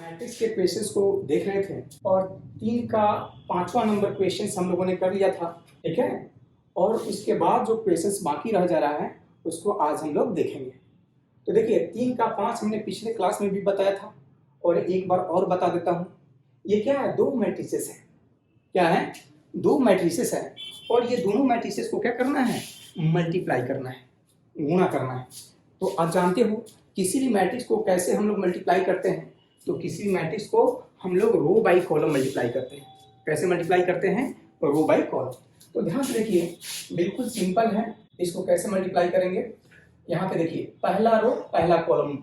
Matrix के questions को देख रहे थे और 3 का 5वां नंबर क्वेश्चंस हम लोगों ने कर लिया था, ठीक है। और उसके बाद जो क्वेश्चंस बाकी रह जा रहा है उसको आज हम लोग देखेंगे। तो देखिए 3 का 5 हमने पिछले क्लास में भी बताया था और एक बार और बता देता हूँ। ये क्या है, दो मैट्रिसेस है। क्या है, दो मैट्रिसेस है और ये दोनों मैट्रिसेस को क्या करना है, मल्टीप्लाई करना है, गुणा करना है। तो आप जानते हो किसी भी मैट्रिक्स को कैसे हम लोग मल्टीप्लाई करते हैं, तो किसी भी मैट्रिक्स को हम लोग रो बाई कॉलम मल्टीप्लाई करते हैं। कैसे मल्टीप्लाई करते हैं, रो बाई कॉलम। तो ध्यान से देखिए, बिल्कुल सिंपल है। इसको कैसे मल्टीप्लाई करेंगे, यहाँ पे देखिए पहला रो पहला कॉलम,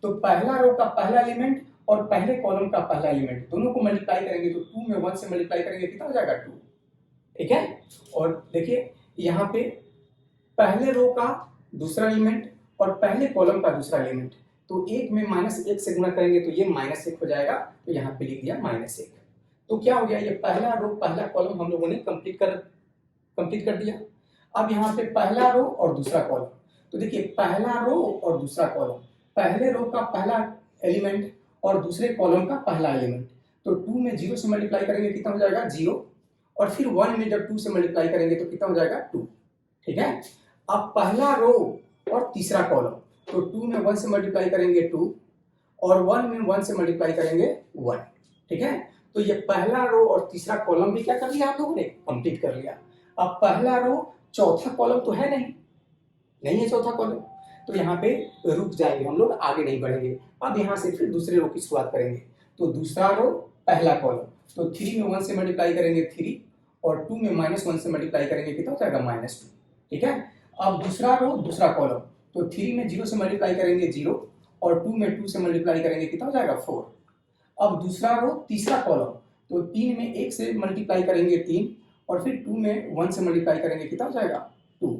तो पहला रो का पहला एलिमेंट और पहले कॉलम का पहला एलिमेंट दोनों को मल्टीप्लाई करेंगे तो 2 में 1 से मल्टीप्लाई करेंगे कितना हो जाएगा 2, ठीक है। और देखिए यहाँ पे पहले रो का दूसरा एलिमेंट और पहले कॉलम का दूसरा एलिमेंट, तो 1 में -1 से गुणा करेंगे तो ये -1 हो जाएगा, तो यहाँ पे लिख दिया -1। तो क्या हो गया, ये पहला रो पहला कॉलम हम लोगों ने कंप्लीट कर दिया। अब यहाँ पे पहला रो और दूसरा कॉलम, तो देखिए पहला रो और दूसरा कॉलम, पहले रो का पहला एलिमेंट और दूसरे कॉलम का पहला एलिमेंट, तो 2 में 0 से मल्टीप्लाई करेंगे कितना हो जाएगा 0, और फिर 1 में जब 2 से मल्टीप्लाई करेंगे तो कितना हो जाएगा 2, ठीक है। अब पहला रो और तीसरा कॉलम, तो 2 में 1 से मल्टीप्लाई करेंगे 2 और 1 में 1 से मल्टीप्लाई करेंगे 1, ठीक है। तो ये पहला रो और तीसरा कॉलम भी क्या कर लिया आप लोगों ने, कंप्लीट कर लिया। अब पहला रो चौथा कॉलम तो है नहीं है चौथा कॉलम, तो यहाँ पे रुक जाएंगे हम लोग, आगे नहीं बढ़ेंगे। अब यहाँ से फिर दूसरे रो की शुरुआत करेंगे, तो दूसरा रो पहला कॉलम, तो 3 में 1 से मल्टीप्लाई करेंगे 3 और 2 में -1 से मल्टीप्लाई करेंगे कितना हो जाएगा -2, ठीक है। अब दूसरा रो दूसरा कॉलम, तो 3 में 0 से मल्टीप्लाई करेंगे 0 और 2 में 2 से मल्टीप्लाई करेंगे कितना हो जाएगा 4। अब दूसरा रो तीसरा कॉलम, तो 3 में 1 से मल्टीप्लाई करेंगे 3 और फिर 2 में 1 से मल्टीप्लाई करेंगे कितना हो जाएगा 2,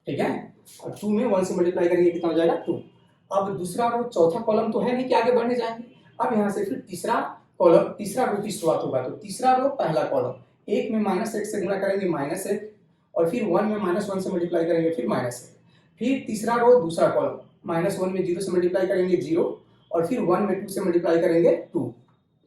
ठीक है। और 2 में 1 से मल्टीप्लाई करेंगे कितना हो जाएगा 2। अब दूसरा रो चौथा कॉलम तो है नहीं कि आगे बढ़ने जाएंगे। अब यहाँ से फिर तीसरा रो की शुरुआत होगा, तो तीसरा रो पहला कॉलम, 1 में -1 से गुणा करेंगे -1 और फिर 1 में -1 से मल्टीप्लाई करेंगे फिर -1, फिर तीसरा रो दूसरा कॉलम, -1 में 0 से मल्टीप्लाई करेंगे 0 और फिर 1 में 2 से मल्टीप्लाई करेंगे 2,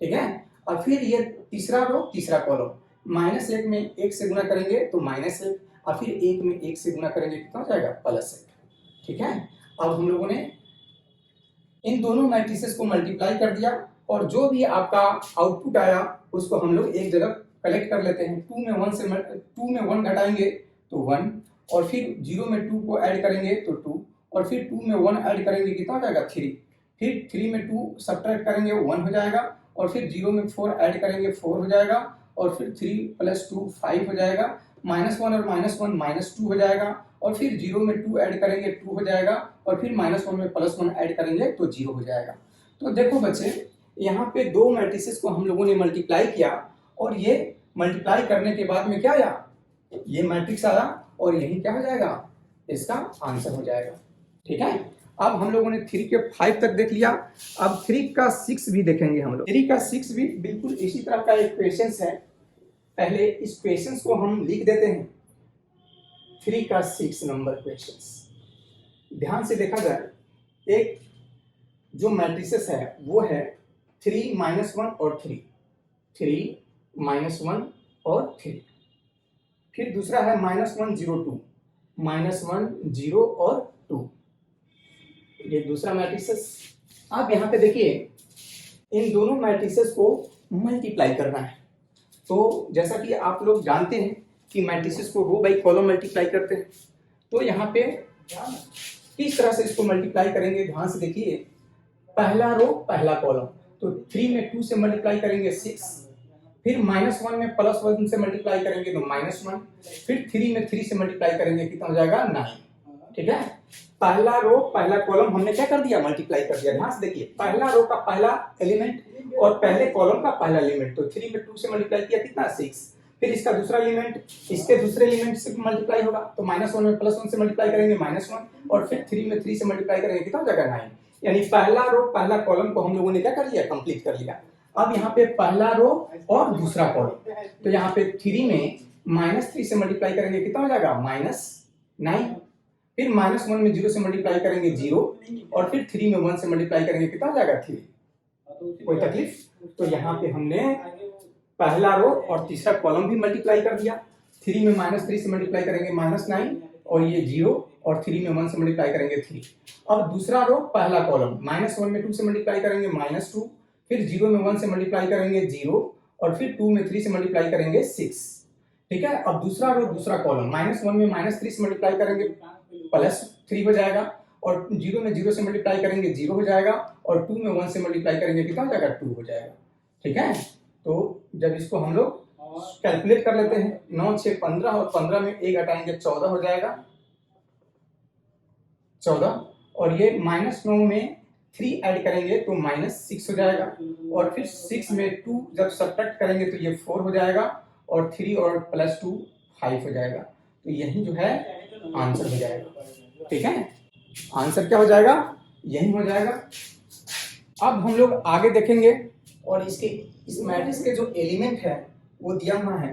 ठीक है। और फिर ये तीसरा रो तीसरा कॉलम, -1 में 1 से गुणा करेंगे तो -1 और फिर 1 में 1 से गुणा करेंगे कितना हो जाएगा +1, ठीक है। अब हम लोगों ने इन दोनों मैट्रिसेस को मल्टीप्लाई कर दिया और जो भी आपका आउटपुट आया उसको हम लोग एक जगह कलेक्ट कर लेते हैं। 2 में 1 घटाएंगे तो 1 और फिर 0 में 2 को ऐड करेंगे तो 2 और फिर 2 में 1 ऐड करेंगे कितना हो जाएगा 3, फिर 3 में 2 सब्ट्रैक्ट करेंगे 1 हो जाएगा और फिर 0 में 4 ऐड करेंगे 4 हो जाएगा और फिर 3 + 2 5 हो जाएगा, -1 और -1 -2 हो जाएगा और फिर 0 में 2 ऐड करेंगे 2 हो जाएगा और फिर -1 में +1 ऐड करेंगे तो 0 हो जाएगा। तो देखो बच्चे, यहाँ पे दो मैट्रिसेस को हम लोगों ने मल्टीप्लाई किया और ये मल्टीप्लाई करने के बाद में क्या आया, ये मैट्रिक्स आया और यही क्या हो जाएगा, इसका आंसर हो जाएगा, ठीक है। अब हम लोगों ने 3 के 5 तक देख लिया, अब 3 का 6 भी देखेंगे हम लोग। 3 का 6 भी बिल्कुल इसी तरह का एक क्वेश्चन है। पहले इस क्वेश्चन को हम लिख देते हैं, 3 का 6 नंबर क्वेश्चन। ध्यान से देखा जाए, एक जो मैट्रिसेस है वो है 3 -1 और 3, 3 -1 और 3, फिर दूसरा है -1 0 2, -1 0 और 2, ये दूसरा मैट्रिसेस। अब यहाँ पे देखिए इन दोनों मैट्रिसेस को मल्टीप्लाई करना है। तो जैसा कि आप लोग जानते हैं कि मैट्रिसेस को रो बाई कॉलम मल्टीप्लाई करते हैं, तो यहाँ पे किस तरह से इसको मल्टीप्लाई करेंगे, ध्यान से देखिए। पहला रो पहला कॉलम, तो 3 में 2 से मल्टीप्लाई करेंगे 6, फिर -1 में +1 से मल्टीप्लाई करेंगे तो -1, फिर 3 में 3 से मल्टीप्लाई करेंगे कितना हो जाएगा 9, ठीक है। पहला रो पहला कॉलम हमने क्या कर दिया, मल्टीप्लाई कर दिया। ध्यान से देखिए, पहला रो का पहला एलिमेंट और पहले कॉलम का पहला एलिमेंट, तो 3 में 2 से मल्टीप्लाई किया कितना 6, फिर इसका दूसरा एलिमेंट इसके दूसरे एलिमेंट से मल्टीप्लाई होगा, तो -1 में +1 से मल्टीप्लाई करेंगे -1 और फिर 3 में 3 से मल्टीप्लाई करेंगे कितना हो जाएगा 9। यानी पहला रो पहला कॉलम को हम लोगों ने क्या कर लिया, कंप्लीट कर लिया। अब यहाँ पे पहला रो और दूसरा कॉलम, तो यहाँ पे 3 में -3 से मल्टीप्लाई करेंगे कितना हो जाएगा -9, फिर -1 में 0 से मल्टीप्लाई करेंगे 0 और फिर 3 में 1 से मल्टीप्लाई करेंगे कितना हो जाएगा 3, कोई तकलीफ? तो यहाँ पे हमने पहला रो और तीसरा कॉलम भी मल्टीप्लाई कर दिया। 3 में -3 से मल्टीप्लाई करेंगे -9 और ये 0 और 3 में 1 से मल्टीप्लाई करेंगे 3। अब दूसरा रो पहला कॉलम -1 में 2 से मल्टीप्लाई करेंगे -2, फिर 0 में 1 से मल्टीप्लाई करेंगे 0 और फिर 2 में 3 से मल्टीप्लाई करेंगे 6। ठीक है। अब दूसरा रो दूसरा कॉलम -1 में -3 से मल्टीप्लाई करेंगे +3 हो जाएगा और 0 में 0 से मल्टीप्लाई करेंगे 0 हो जाएगा और 2 में 1 से मल्टीप्लाई करेंगे कितना हो जाएगा 2 हो जाएगा। ठीक है। तो जब इसको हम लोग कैलकुलेट कर लेते हैं 9 6 15 और 15 में 1 घटाएंगे 14 हो जाएगा 14 और ये -9 में 3 ऐड करेंगे तो -6 हो जाएगा और फिर 6 में 2 जब सब्ट्रैक्ट करेंगे तो ये 4 हो जाएगा और 3 और +2 5 हो जाएगा। तो यही जो है आंसर हो जाएगा। ठीक है। आंसर क्या हो जाएगा? यही हो जाएगा। अब हम लोग आगे देखेंगे और इस मैट्रिक्स के जो एलिमेंट है वो दिया हुआ है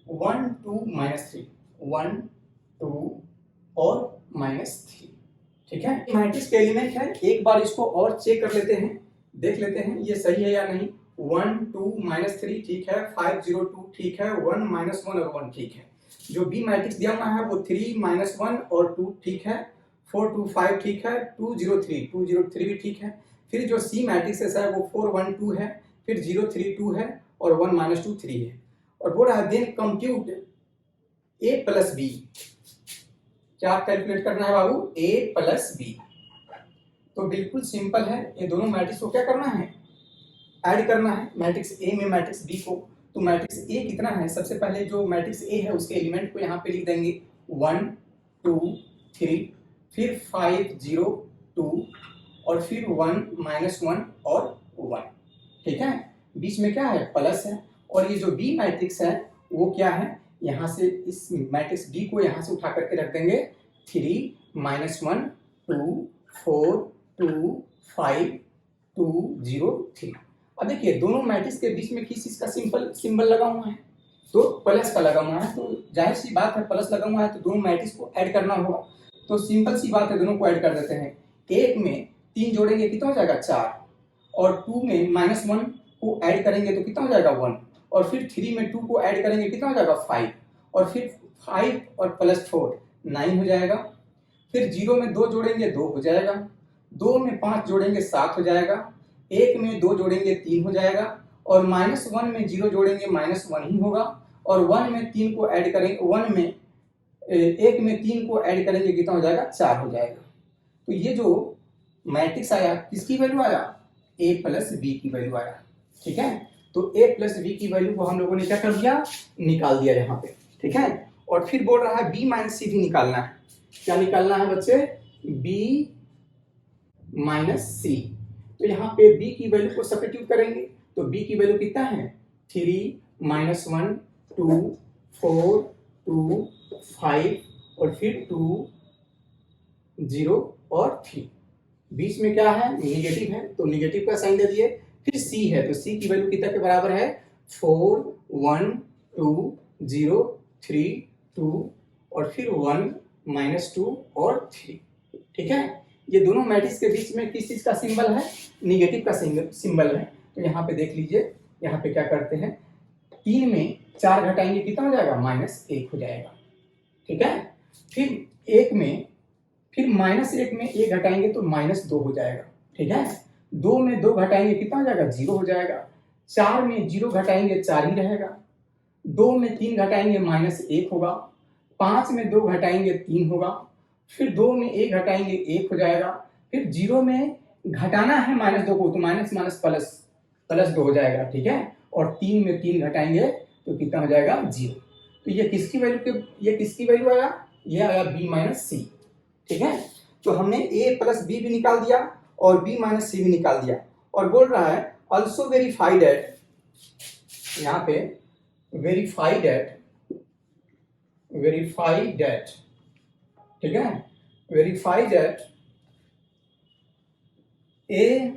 1 2 -3 1 2 और -3। ठीक है। मैट्रिक्स के एलिमेंट है। एक बार इसको और चेक कर लेते हैं, देख लेते हैं ये सही है या नहीं। 1 2 -3 ठीक है, 5 0 2 ठीक है, 1 -1 और 1 ठीक है। जो बी मैट्रिक्स दिया हुआ है वो 3 -1 और 2 ठीक है, 4 2 5 ठीक है, 2 0 3 भी ठीक है। फिर जो सी मैट्रिक्स है वो 4 1 2 है, फिर 0 3 2 है और 1 -2 3 है। और बोल रहा है देन कंप्यूट a + b। क्या कैलकुलेट करना है बाबू? a + b। तो बिल्कुल सिंपल है, ये दोनों मैट्रिक्स को क्या करना है? ऐड करना है, मैट्रिक्स ए में मैट्रिक्स बी को। तो मैट्रिक्स ए कितना है? सबसे पहले जो मैट्रिक्स ए है उसके एलिमेंट को यहाँ पे लिख देंगे 1 2 3, फिर 5 0 2 और फिर 1 -1 और 1। ठीक है। बीच में क्या है? प्लस है। और ये जो बी मैट्रिक्स है वो क्या है? यहाँ से इस मैट्रिक्स बी को यहाँ से उठा करके रख देंगे 3 -1 2 4 2 5 2 0 3। अब देखिए दोनों मैट्रिक्स के बीच में किस चीज का सिंबल लगा हुआ है? तो प्लस का लगा हुआ है। तो जाहिर सी बात है प्लस लगा हुआ है तो दोनों मैट्रिक्स को ऐड करना होगा। तो सिंपल सी बात है, दोनों को ऐड कर देते हैं। 1 में 3 जोड़ेंगे कितना हो जाएगा 4 और 2 में -1 को ऐड करेंगे तो कितना हो जाएगा 1 और फिर 3 में 2 को ऐड करेंगे कितना हो जाएगा 5 और फिर 5 और +4 9 हो जाएगा। फिर 0 में 2 जोड़ेंगे 2 हो जाएगा, 2 में 5 जोड़ेंगे 7 हो जाएगा, 1 में 2 जोड़ेंगे 3 हो जाएगा और -1 में 0 जोड़ेंगे -1 ही होगा और 1 में 3 को ऐड करेंगे 1 में 1 में 3 को ऐड करेंगे कितना हो जाएगा 4 हो जाएगा। तो ये जो मैट्रिक्स आया किसकी वैल्यू आया? a + b की वैल्यू आया। ठीक है। तो a + b की वैल्यू को हम लोगों ने क्या कर दिया? निकाल दिया यहाँ पे। ठीक है। और फिर बोल रहा है b - c भी निकालना है। क्या निकालना है बच्चे? b - c। तो यहाँ पे b की वैल्यू को सब्स्टिट्यूट करेंगे तो b की वैल्यू कितना है? 3 -1 2 4 2 5 और फिर 2 0 और 3। बीच में क्या है? निगेटिव है तो निगेटिव का साइन दे दिए। फिर c है तो c की वैल्यू कितना के बराबर है? 4 1 2 0 3 2 और फिर 1 -2 और 3। ठीक है। ये दोनों मैट्रिक्स के बीच में किस चीज का सिंबल है? निगेटिव का सिंबल है। तो यहाँ पे देख लीजिए, यहाँ पे क्या करते हैं 3 में 4 घटाएंगे कितना हो जाएगा? -1 हो जाएगा। ठीक है। फिर 1 में -1 में 1 घटाएंगे तो -2 हो जाएगा। ठीक है। 2 में 2 घटाएंगे कितना हो जाएगा? 0 हो जाएगा। 4 में 0 घटाएंगे 4 ही रहेगा। 2 में 3 घटाएंगे -1 होगा। 5 में 2 घटाएंगे 3 होगा। फिर 2 में 1 घटाएंगे 1 हो जाएगा। फिर 0 में घटाना है -2 को तो +2 हो जाएगा। ठीक है। और 3 में 3 घटाएंगे तो कितना हो जाएगा? 0। तो ये किसकी वैल्यू आया? ये आया b - c। ठीक है। तो हमने a + b भी निकाल दिया और b - c भी निकाल दिया और बोल रहा है ऑल्सो वेरीफाई दैट, यहाँ पे वेरीफाई दैट, ठीक है, verify that a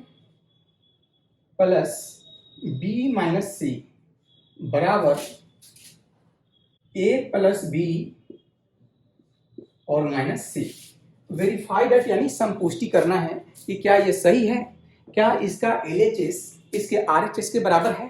+ b - c बराबर a + b और -c। वेरीफाई दैट यानी संपुष्टि करना है कि क्या ये सही है क्या इसका LHS इसके RHS के बराबर है?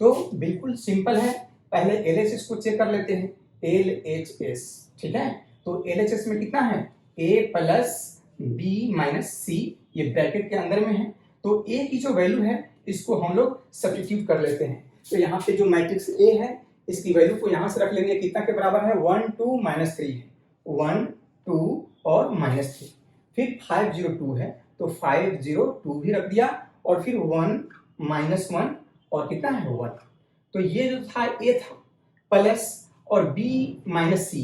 तो बिल्कुल सिंपल है, पहले LHS को चेक कर लेते हैं। LHS, ठीक है, तो LHS में कितना है? A plus B minus C, ये ब्रैकेट के अंदर में है, तो A की जो वैल्यू है इसको हम लोग सब्स्टिट्यूट कर लेते हैं। तो यहाँ पे जो मैट्रिक्स A है इसकी वैल्यू को यहाँ से रख लेंगे, कितना के बराबर है? 1 2 माइनस 3 है, 1 2 और माइनस 3, फिर 5 0 2 है तो 5 0 2 भी रख दिया, और फिर 1 माइनस 1 और कितना है? 1। तो ये जो था A था प्लस और B माइनस C,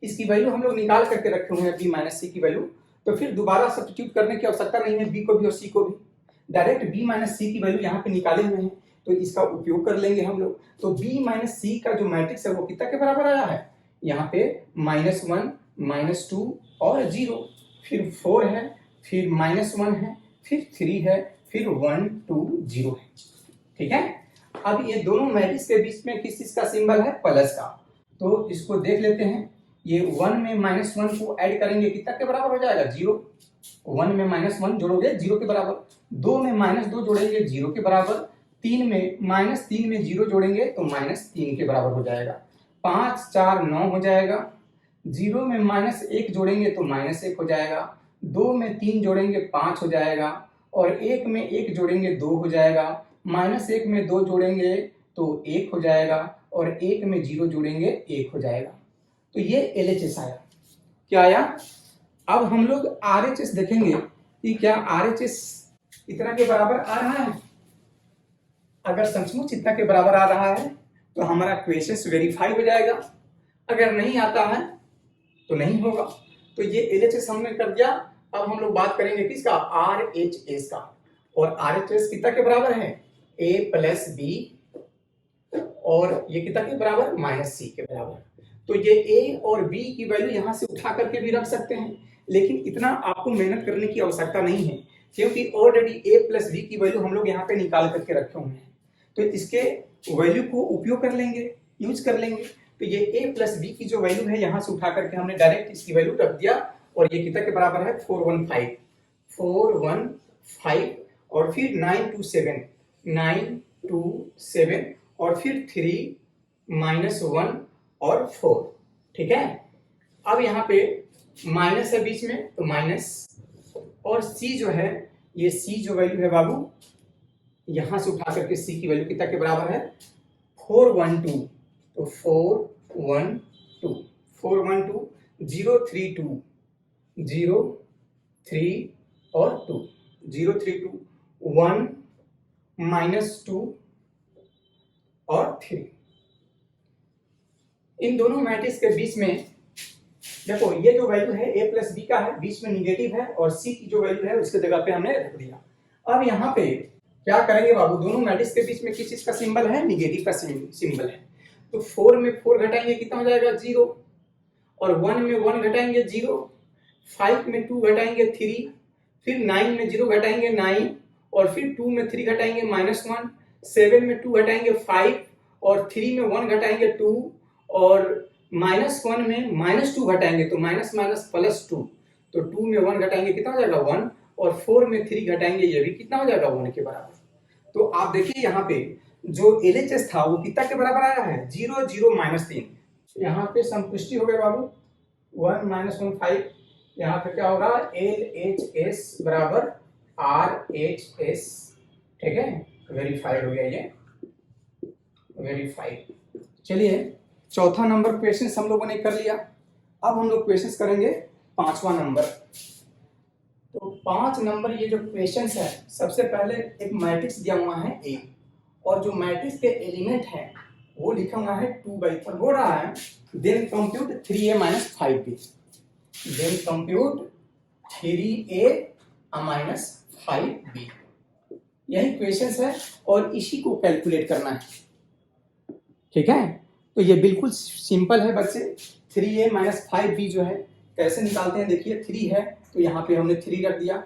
इसकी वैल्यू हम लोग निकाल करके रखे हुए हैं B माइनस C की वैल्यू, तो फिर दोबारा सब्स्टिट्यूट करने की आवश्यकता नहीं है, B को भी और C को भी, डायरेक्ट B माइनस C की वैल्यू यहाँ पे निकाले हुए हैं, तो इसका उपयोग कर लेंगे हम लोग। तो B माइनस C का जो मैट्रिक्स है वो कितना के बराबर आया है? यहाँ पे -1 -2 और 0, फिर 4 है, फिर -1 है, फिर 3 है, फिर 1 2 0 है, ठीक है। अब ये दोनों मैट्रिक्स के बीच में किस चीज का सिंबल है? प्लस का, तो इसको देख लेते हैं। ये 1 में -1 को ऐड करेंगे, कितना के बराबर हो जाएगा? 0। 1 में -1 जोड़ोगे 0 के बराबर, 2 में -2 जोड़ेंगे 0 के बराबर, 3 में -3 में 0 जोड़ेंगे तो -3 के बराबर हो जाएगा, 5 4 9 हो जाएगा, 0 में -1 जोड़ेंगे तो -1 हो जाएगा, 2 में 3 जोड़ेंगे 5 हो जाएगा, और 1 में 1 जोड़ेंगे 2 हो जाएगा, -1 में 2 जोड़ेंगे तो 1 हो जाएगा, और 1 में 0 जोड़ेंगे 1 हो जाएगा। तो ये LHS आया। क्या आया? अब हम लोग RHS देखेंगे कि क्या RHS इतना के बराबर आ रहा है। अगर सचमुच इतना के बराबर आ रहा है तो हमारा क्वेश्चन वेरीफाई हो जाएगा, अगर नहीं आता है तो नहीं होगा। तो ये LHS हमने कर दिया। अब हम लोग बात करेंगे किसका? RHS का, और RHS कितना के बराबर है? A प्लस B, और ये कितना के बराबर? -C के बराबर। तो ये A और B की वैल्यू यहाँ से उठा करके भी रख सकते हैं, लेकिन इतना आपको मेहनत करने की आवश्यकता नहीं है, क्योंकि ऑलरेडी A प्लस B की वैल्यू हम लोग यहाँ पे निकाल करके रखे हुए हैं, तो इसके वैल्यू को उपयोग कर लेंगे, यूज कर लेंगे। तो ये A प्लस B की जो वैल्यू है यहाँ से उठा करके हमने डायरेक्ट इसकी वैल्यू रख दिया, और ये कितना के बराबर है? 415 और फिर 927 और फिर 3 -1 और 4, ठीक है। अब यहाँ पे माइनस है बीच में, तो माइनस, और C जो है, ये C जो वैल्यू है बाबू, यहां से उठा करके C की वैल्यू कितना के बराबर है? 412, तो 412 0 3 2 0 3 और 2 0 3 2 1 -2 और 3। इन दोनों मैट्रिक्स के बीच में देखो, ये जो वैल्यू है A प्लस बी का है, बीच में निगेटिव है, और C की जो वैल्यू है उसके जगह पे हमने रख दिया। अब यहाँ पे क्या करेंगे बाबू? दोनों मैट्रिक्स के बीच में किस चीज का सिंबल है? निगेटिव का सिंबल है। तो 4 में 4 घटाएंगे कितना हो जाएगा? 0, और 1 में 1 घटाएंगे 0, 5 में 2 घटाएंगे 3, फिर 9 में 0 घटाएंगे 9, और फिर 2 में 3 घटाएंगे -1, 7 में 2 घटाएंगे 5, और 3 में 1 घटाएंगे 2, और -1 में -2 घटाएंगे तो माइनस प्लस 2, तो 2 में 1 घटाएंगे कितना हो जाएगा? 1, और 4 में 3 घटाएंगे, ये भी कितना हो जाएगा? 1 के बराबर। तो आप देखिए यहाँ पे जो LHS था वो कितना के बराबर आया है? 0 0 -3। यहाँ पे संतुष्टि हो गए बाबू, 1 -1 5। यहाँ पे क्या होगा? LHS बराबर RHS, ठीक है, वेरीफाइड हो गया, ये वेरीफाइड। चलिए, चौथा नंबर क्वेश्चन हम लोगों ने कर लिया। अब हम लोग क्वेश्चन करेंगे 5वां नंबर। तो 5 नंबर ये जो क्वेश्चन है, सबसे पहले एक मैट्रिक्स दिया हुआ है A, और जो मैट्रिक्स के एलिमेंट है वो लिखा हुआ है 2/4, हो रहा है then compute 3A - 5B, then compute 3A - 5B। यही क्वेश्चन है और इसी को कैलकुलेट करना है, ठीक है। तो ये बिल्कुल सिंपल है बच्चे। 3A - 5B जो है कैसे निकालते हैं? देखिए, 3 है तो यहाँ पे हमने 3 रख दिया,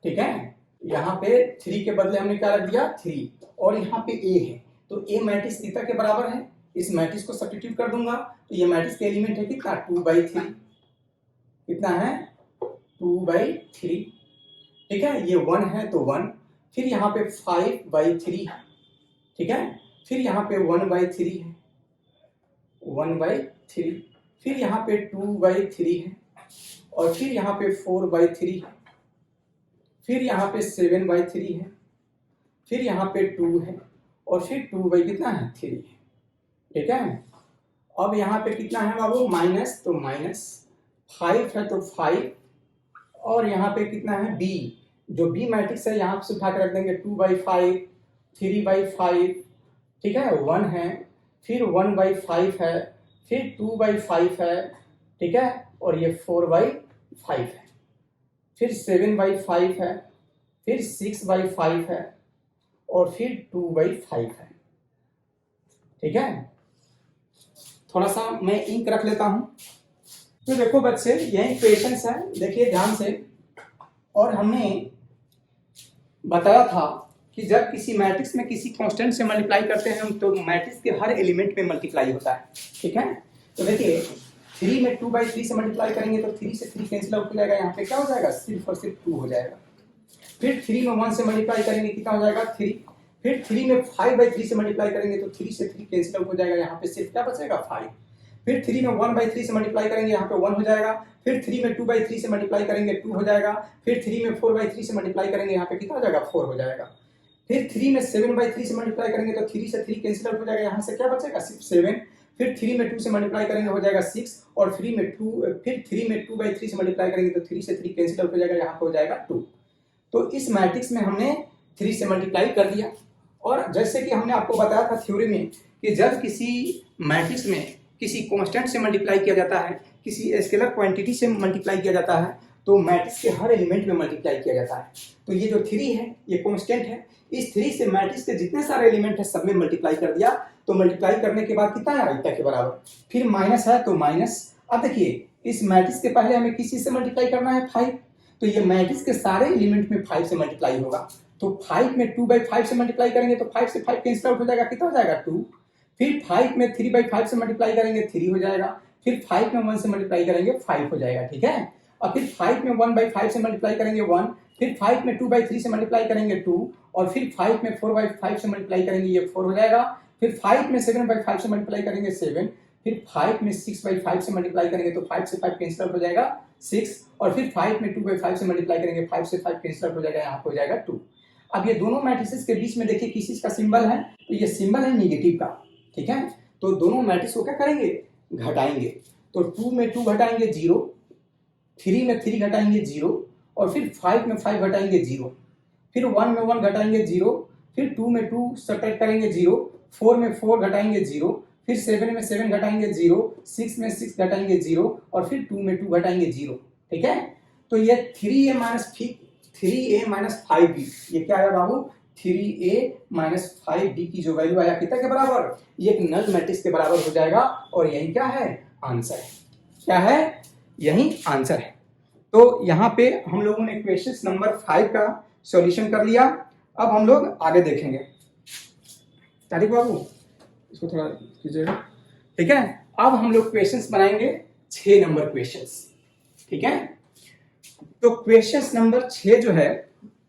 ठीक है। यहाँ पे 3 के बदले हमने क्या रख दिया? 3, और यहाँ पे A है, तो A मैट्रिक्स कितना के बराबर है? इस मैट्रिक्स को सब्स्टिट्यूट कर दूंगा, तो ये मैट्रिक्स के एलिमेंट है कितना? 2/3। कितना है? 2/3, ठीक है। ये 1 है तो 1, फिर यहाँ पे 5/3 है, ठीक है। फिर यहाँ पे 1/3 है, 1/3। फिर यहाँ पे 2/3 है, और फिर यहाँ पे 4/3 है। फिर यहाँ पे 7/3 है, फिर यहाँ पे 2 है, और फिर 2 कितना है 3 है, ठीक है। अब यहाँ पे कितना है बाबू माइनस, तो माइनस 5 है तो 5, और यहाँ पे कितना है बी, जो बी मैट्रिक्स है यहाँ से उठा के रख देंगे 2/5, 3/5, ठीक है, 1 है, फिर 1/5 है, फिर 2/5 है, ठीक है, और ये 4/5 है, फिर 7/5 है, फिर 6/5 है, और फिर 2/5 है, ठीक है। थोड़ा सा मैं इंक रख लेता हूं। तो देखो बच्चे, यही क्वेश्चंस है, देखिए ध्यान से। और हमने बताया था कि जब किसी मैट्रिक्स में किसी कांस्टेंट से मल्टीप्लाई करते हैं हम, तो मैट्रिक्स के हर एलिमेंट में मल्टीप्लाई होता है, ठीक है। तो देखिए 3 में 2/3 से मल्टीप्लाई करेंगे तो 3 से 3 कैंसिल आउट हो जाएगा, यहाँ पे क्या हो जाएगा सिर्फ और सिर्फ 2 हो जाएगा। फिर 3 में 1 से मल्टीप्लाई करेंगे कितना हो जाएगा 3। फिर 3 में 5/3 से मल्टीप्लाई करेंगे तो 3 से 3 कैंसिल आउट हो जाएगा, यहाँ पे सिर्फ क्या बचेगा 5। फिर 3 में 1/3 से मल्टीप्लाई करेंगे, यहाँ पे 1 हो जाएगा। फिर 3 में 2/3 से मल्टीप्लाई करेंगे 2 हो जाएगा। फिर 3 में 4/3 से मल्टीप्लाई करेंगे, यहाँ पे कितना हो जाएगा 4 हो जाएगा। फिर 3 में 7/3 से मल्टीप्लाई करेंगे तो 3 से 3 कैंसिल आउट हो जाएगा, यहाँ से क्या बचेगा सिर्फ 7। फिर 3 में 2 से मल्टीप्लाई करेंगे हो जाएगा 6, और फिर 3 में 2/3 से मल्टीप्लाई करेंगे तो 3 से 3 कैंसिल आउट हो जाएगा, यहाँ पे हो जाएगा 2। तो इस मैट्रिक्स में हमने 3 से मल्टीप्लाई कर दिया। और जैसे कि हमने आपको बताया था थ्योरी में कि जब किसी मैट्रिक्स में किसी कांस्टेंट से मल्टीप्लाई किया जाता है, किसी स्केलर क्वांटिटी से मल्टीप्लाई किया जाता है, तो मैट्रिक्स के हर एलिमेंट में मल्टीप्लाई किया जाता है। तो ये जो 3 है ये कांस्टेंट है, इस 3 से मैट्रिक्स के जितने सारे एलिमेंट है सब में मल्टीप्लाई कर दिया। तो मल्टीप्लाई करने के बाद कितना आया इतना के बराबर, फिर माइनस है तो माइनस। अब देखिए इस मैट्रिक्स के पहले हमें किस चीज से मल्टीप्लाई करना है 5, तो ये मैट्रिक्स के सारे एलिमेंट में 5 से मल्टीप्लाई होगा। तो 5 में 2/5 से मल्टीप्लाई करेंगे तो 5 से 5 कैंसिल आउट हो जाएगा, कितना हो जाएगा 2। फिर 5 में 3/5 से मल्टीप्लाई करेंगे 3 हो जाएगा। फिर 5 में 1 से मल्टीप्लाई करेंगे 5 हो जाएगा, ठीक है। और फिर 5 में 1/5 से मल्टीप्लाई करेंगे 1, फिर 5 में 2/3 से मल्टीप्लाई करेंगे 2, और फिर 5 में 4/5 से मल्टीप्लाई करेंगे ये 4 हो जाएगा। फिर 5 में 7/5 से मल्टीप्लाई करेंगे 7, फिर 5 में 6/5 से मल्टीप्लाई करेंगे तो 5 से 5 कैंसिल आउट हो जाएगा 6, और फिर 5 में 2/5 से मल्टीप्लाई करेंगे 5 से 5 कैंसिल आउट हो जाएगा, यहाँ हो जाएगा 2। अब ये दोनों मैट्रिसेस के बीच में देखिए किस चीज का सिंबल है, तो ये सिंबल है नेगेटिव का, ठीक है। तो दोनों मैट्रिक्स को क्या करेंगे घटाएंगे। तो 2 में 2 घटाएंगे 0, 3 में 3 घटाएंगे 0, और फिर 5 में 5 घटाएंगे 0, फिर 1 में 1 घटाएंगे 0, फिर 2 में 2 सब्ट्रैक्ट करेंगे 0, 4 में 4 घटाएंगे 0, फिर 7 में 7 घटाएंगे 0, 6 में 6 घटाएंगे 0, और फिर 2 में 2 घटाएंगे 0, ठीक है। तो ये 3a माइनस 5b, ये क्या आया बाबू 3a माइनस 5b की जो वैल्यू आया कितना के बराबर, ये एक नल मैट्रिक्स के बराबर हो जाएगा। और यही क्या है आंसर है, क्या है यही आंसर है। तो यहाँ पे हम लोगों ने क्वेश्चन नंबर 5 का सॉल्यूशन कर लिया। अब हम लोग आगे देखेंगे, तारिक बाबू इसको थोड़ा कीजिएगा, ठीक है। अब हम लोग क्वेश्चंस बनाएंगे 6 नंबर क्वेश्चंस, ठीक है। तो क्वेश्चंस नंबर 6 जो है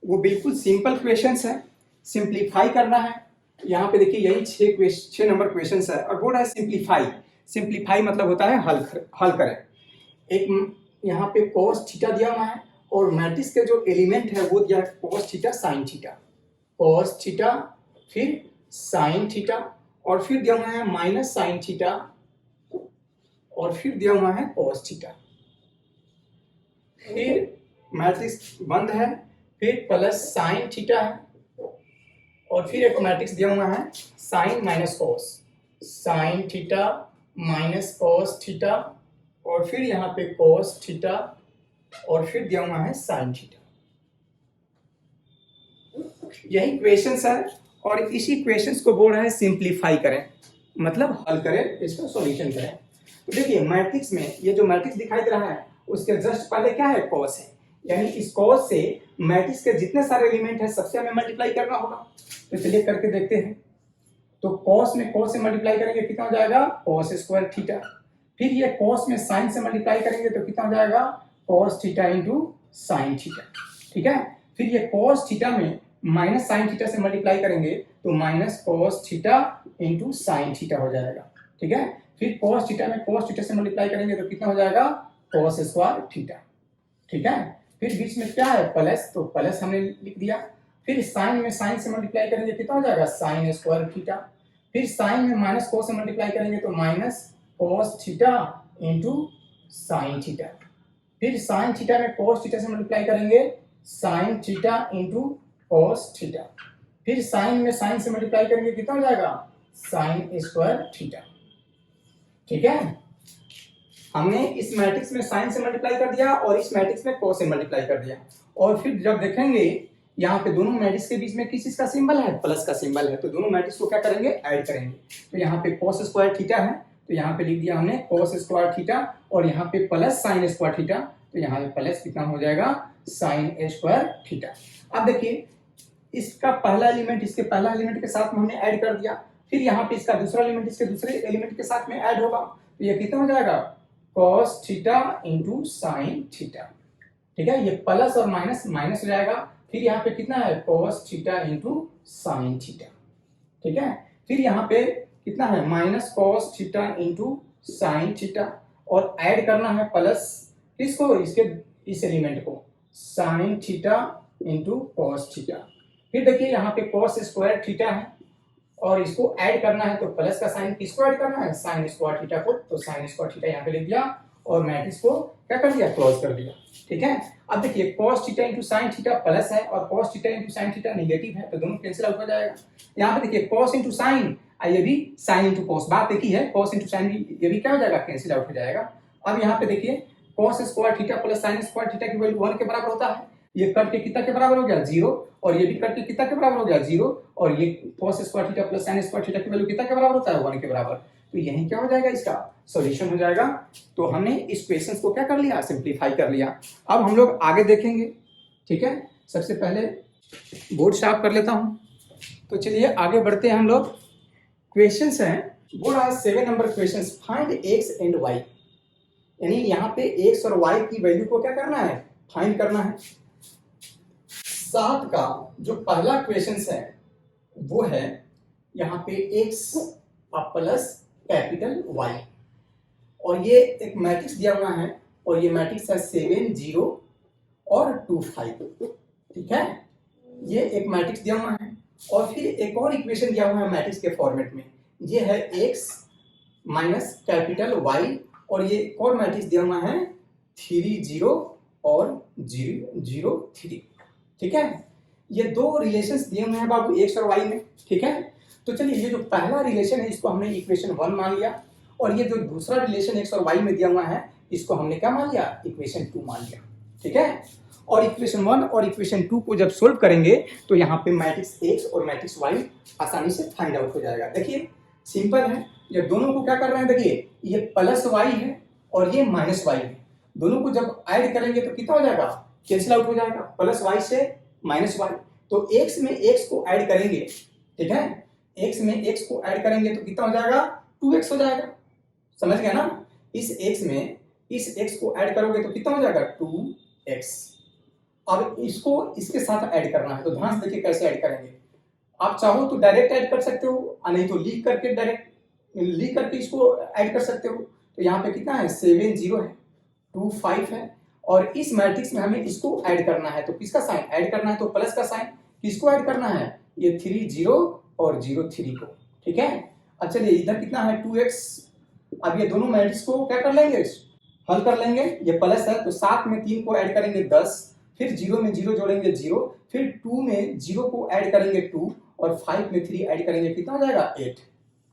वो बिल्कुल सिंपल क्वेश्चंस है, सिंप्लीफाई करना है। यहाँ पे देखिए यही 6 नंबर क्वेश्चंस है, और बोर्ड है सिंप्लीफाई। सिंप्लीफाई मतलब होता है हल करें। एक यहाँ पे cos थीटा दिया हुआ है, और मैट्रिक्स के जो एलिमेंट है वो दिया है cos theta sin theta, cos theta फिर sin थीटा, और फिर दिया हुआ है माइनस sin थीटा, और फिर दिया हुआ है cos थीटा। फिर मैट्रिक्स बंद है, फिर प्लस sin थीटा है, और फिर एक मैट्रिक्स दिया हुआ है sin minus cos, sin theta minus cos theta, और फिर यहाँ पे cos थीटा, और फिर दिया हुआ है sin थीटा। यही क्वेश्चंस है, और इसी क्वेश्चंस को बोल रहा है सिंप्लीफाई करें, मतलब हल करें, इसका सॉल्यूशन करें। तो देखिए मैट्रिक्स में ये जो मैट्रिक्स दिखाई दे रहा है उसके जस्ट पहले क्या है cos है, यानी इस cos से मैट्रिक्स के जितने सारे एलिमेंट है सबसे हमें मल्टीप्लाई करना होगा। तो चलिए करके देखते हैं। तो cos में cos से मल्टीप्लाई करेंगे कितना हो जाएगा cos स्क्वायर थीटा, फिर ये cos में sin से मल्टीप्लाई करेंगे तो कितना हो जाएगा cos theta into sin theta, ठीक है। फिर ये cos थीटा में माइनस साइन थीटा से मल्टीप्लाई करेंगे तो minus cos theta into sine theta हो जाएगा, ठीक है। फिर कॉस थीटा में कॉस थीटा से मल्टीप्लाई करेंगे तो कितना हो जाएगा, कॉस स्क्वायर थीटा, ठीक है। फिर बीच में क्या है, प्लस, तो प्लस हमने लिख दिया। फिर साइन में साइन से मल्टीप्लाई करेंगे कितना हो जाएगा, साइन स्क्वायर थीटा। फिर साइन में माइनस कॉस से मल्टीप्लाई करेंगे तो minus cos theta into sine theta. फिर साइन थीटा में कॉस थीटा से मल्टीप्लाई करेंगे sine theta into cos theta. फिर साइन में साइन से मल्टीप्लाई करेंगे कितना हो जाएगा, साइन स्क्वायर थीटा, ठीक है। हमने इस मैट्रिक्स में साइन से मल्टीप्लाई कर दिया और इस मैट्रिक्स में कॉस से मल्टीप्लाई कर दिया। और फिर जब देखेंगे यहाँ पे दोनों मैट्रिक्स के बीच में किस चीज का सिंबल है, प्लस का सिंबल है, तो दोनों मैट्रिक्स को क्या करेंगे, ऐड करेंगे। तो यहाँ पे कॉस स्क्वायर थीटा है तो यहाँ पे लिख दिया हमने कॉस स्क्वायर थीटा, और यहाँ पे प्लस साइन स्क्वायर थीटा, तो यहाँ पे प्लस कितना हो जाएगा, साइन स्क्वायर थीटा। अब देखिए इसका पहला एलिमेंट इसके पहला एलिमेंट के साथ में हमने ऐड कर दिया, फिर यहाँ पे इसका दूसरा एलिमेंट इसके दूसरे एलिमेंट के साथ में ऐड होगा, तो ये कितना हो जाएगा, cos theta into sine theta, ठीक है। ये प्लस और माइनस माइनस हो जाएगा। फिर यहाँ पे कितना है, cos theta into sine theta, ठीक है। फिर यहाँ पे कितना है, minus cos theta into sine theta, और ऐड करना है प्लस किसको, इसके इस एलिमेंट को, sine theta into cos theta. फिर देखिए यहाँ पे कॉस स्क्वायर थीटा है और इसको ऐड करना है तो प्लस का साइन किसको ऐड करना है, साइन स्क्वायर थीटा को, तो साइन स्क्वायर थीटा यहाँ पे लिख दिया और मैट्रिक्स को क्या कर दिया, क्लोज कर दिया, ठीक है। अब देखिए cos theta into sine theta plus है और cos theta into sine theta negative है, तो दोनों कैंसिल आउट हो जाएगा। यहाँ पे देखिए कॉस इंटू साइन, ये भी साइन इंटू कॉस, बात एक ही है, कॉस इंटू साइन ये भी क्या हो जाएगा, कैंसिल आउट हो जाएगा। अब यहाँ पे देखिए cos square theta plus sine square theta की वैल्यू 1 के बराबर होता है, ये कट के कितना के बराबर हो गया, 0, और ये भी कट के कितना के बराबर हो गया, 0, और ये cos square theta plus sin square theta की वैल्यू कितना के बराबर होता है, 1 के बराबर। तो यही क्या हो जाएगा, इसका सॉल्यूशन हो जाएगा। तो हमने इस क्वेश्चन को क्या कर लिया, सिंप्लीफाई कर लिया। अब हम लोग आगे देखेंगे, ठीक है। सबसे पहले बोर्ड साफ कर लेता हूं, तो चलिए आगे बढ़ते हैं हम लोग। क्वेश्चंस हैं, बोर्ड आज 7 number question, find x and y, यानी यहाँ पे x और y की वैल्यू को क्या करना है, फाइंड करना है। 7 का जो पहला क्वेश्चन है वो है यहाँ पे x प्लस कैपिटल Y, और ये एक मैट्रिक्स दिया हुआ है और ये मैट्रिक्स है 7 0 और 2 5, ठीक है। ये एक मैट्रिक्स दिया हुआ है और फिर एक और इक्वेशन दिया हुआ है मैट्रिक्स के फॉर्मेट में, ये है x माइनस कैपिटल Y, और ये एक और मैट्रिक्स दिया हुआ है 3 0 और 0 0 3, ठीक है। ये दो रिलेशंस दिए हुए हैं बाबू x और y में, ठीक है। तो चलिए ये जो पहला रिलेशन है इसको हमने इक्वेशन 1 मान लिया, और ये जो दूसरा रिलेशन x और y में दिया हुआ है इसको हमने क्या मान लिया, इक्वेशन 2 मान लिया, ठीक है। और इक्वेशन 1 और इक्वेशन 2 को जब सोल्व करेंगे तो यहाँ पे मैट्रिक्स x और मैट्रिक्स y आसानी से फाइंड आउट हो जाएगा। देखिए सिंपल है, ये दोनों को क्या कर रहे हैं, देखिए ये प्लस y है और ये माइनस y है, दोनों को जब ऐड करेंगे तो कितना हो जाएगा, कैंसिल आउट हो जाएगा, प्लस y से माइनस y। तो x में x को ऐड करेंगे, ठीक है, x में x को ऐड करेंगे तो कितना हो जाएगा, 2x हो जाएगा, समझ गया ना। इस x में इस x को ऐड करोगे तो कितना हो जाएगा, 2x। अब इसको इसके साथ ऐड करना है, तो ध्यान से देखिए कैसे ऐड करेंगे। आप चाहो तो डायरेक्ट ऐड कर सकते हो, नहीं तो लिख करके डायरेक्ट लिख करके इसको ऐड कर सकते हो। तो यहाँ पे कितना है, 7 0 है, 2 5 है, और इस मैट्रिक्स में हमें इसको ऐड करना है, तो किसका साइन ऐड करना है, तो प्लस का साइन। किसको ऐड करना है, ये 3 0 और 0 3 को, ठीक है। अब चलिए इधर कितना है, 2x। अब ये दोनों मैट्रिक्स को क्या कर लेंगे, हल कर लेंगे, ये प्लस है तो 7 में 3 को ऐड करेंगे 10, फिर 0 में 0 जोड़ेंगे 0, फिर 2 में 0 को ऐड करेंगे 2, और 5 में 3 ऐड करेंगे कितना हो जाएगा, 8,